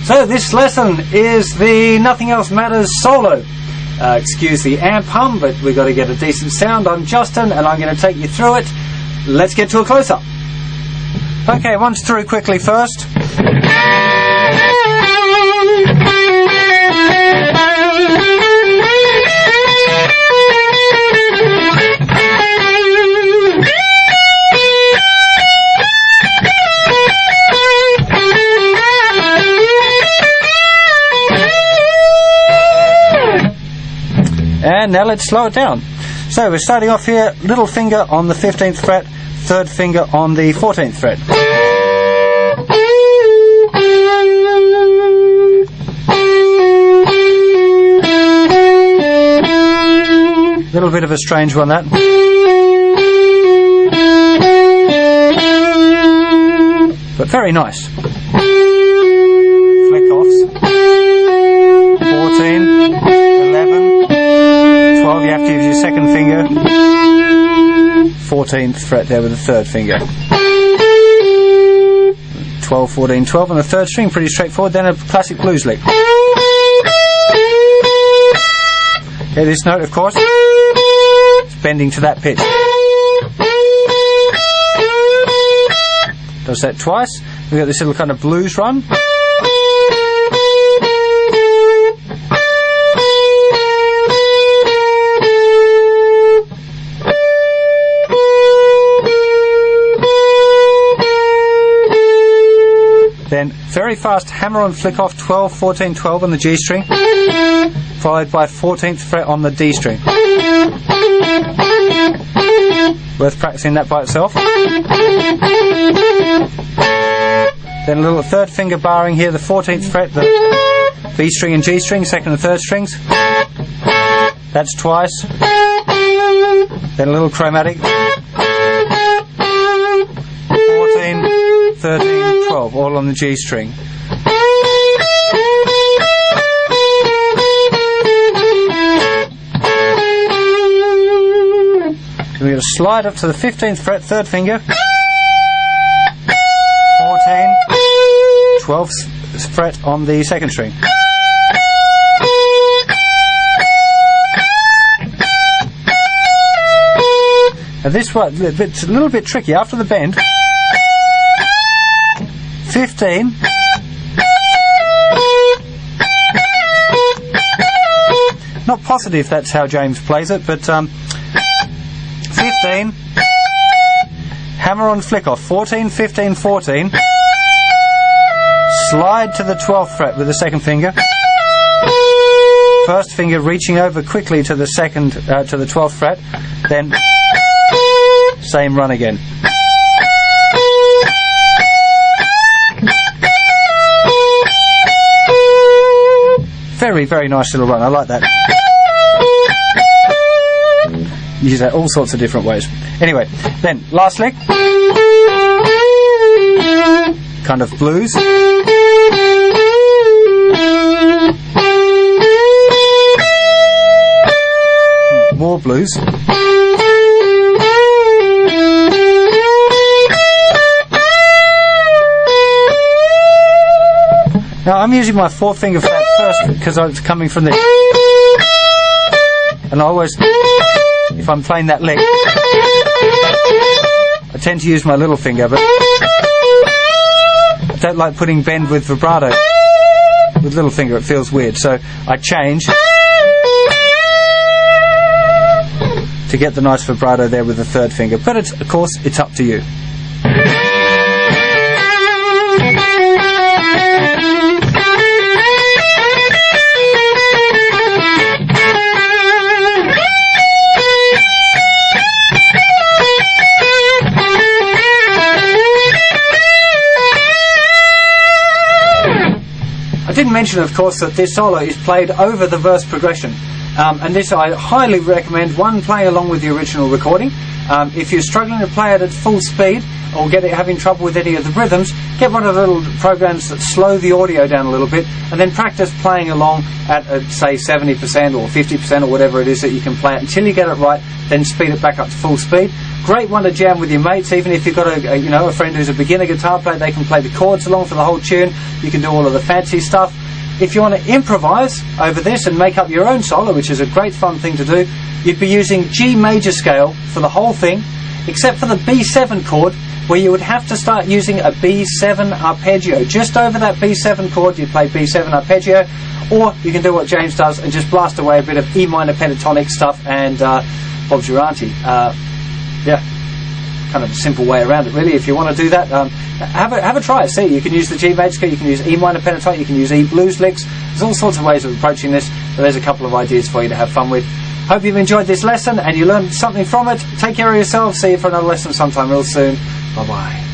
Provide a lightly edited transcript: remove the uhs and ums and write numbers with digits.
So this lesson is the Nothing Else Matters solo. Excuse the amp hum, but we've got to get a decent sound. I'm Justin, and I'm going to take you through it. Let's get to a close-up. Okay, once through quickly first. And now let's slow it down. So we're starting off here, little finger on the 15th fret, third finger on the 14th fret. Little bit of a strange one, that. But very nice. Flick offs. 14, 11, 12, you have to use your second finger. 14th fret there with the third finger. 12, 14, 12 on the third string, pretty straightforward. Then a classic blues lick. Okay, this note, of course, it's bending to that pitch. Does that twice. We've got this little kind of blues run. Then very fast hammer on flick off 12, 14, 12 on the G string, followed by 14th fret on the D string. Worth practicing that by itself. Then a little third finger barring here, the 14th fret, the B string and G string, second and third strings. That's twice. Then a little chromatic. 14, 13, 12, all on the G string. Then we're going to slide up to the 15th fret, third finger. 14, 12th fret on the second string. And this one, it's a little bit tricky. After the bend, 15, not positive that's how James plays it, but 15, hammer on flick off, 14, 15, 14, slide to the 12th fret with the second finger, first finger reaching over quickly to the second, to the 12th fret, then same run again. Very, very nice little run. I like that. Use that all sorts of different ways. Anyway, then last lick. Kind of blues. More blues. Now I'm using my fourth finger flat first because it's coming from this. And I always, if I'm playing that lick, I tend to use my little finger, but I don't like putting bend with vibrato. With little finger it feels weird, so I change to get the nice vibrato there with the third finger. But it's, of course, it's up to you. I didn't mention, of course, that this solo is played over the verse progression. And this I highly recommend. One, play along with the original recording. If you're struggling to play it at full speed or having trouble with any of the rhythms, get one of the little programs that slow the audio down a little bit, and then practice playing along at say 70% or 50% or whatever it is that you can play it until you get it right. Then speed it back up to full speed. Great one to jam with your mates. Even if you've got a friend who's a beginner guitar player, they can play the chords along for the whole tune. You can do all of the fancy stuff. If you want to improvise over this and make up your own solo, which is a great fun thing to do, you'd be using G major scale for the whole thing, except for the B7 chord, where you would have to start using a B7 arpeggio. Just over that B7 chord, you'd play B7 arpeggio, or you can do what James does and just blast away a bit of E minor pentatonic stuff and Bob's your auntie. Yeah, kind of a simple way around it, really. If you want to do that, have a try. See, you can use the G major scale, you can use E minor pentatonic, you can use E blues licks. There's all sorts of ways of approaching this, but there's a couple of ideas for you to have fun with. Hope you've enjoyed this lesson and you learned something from it. Take care of yourselves. See you for another lesson sometime real soon. Bye-bye.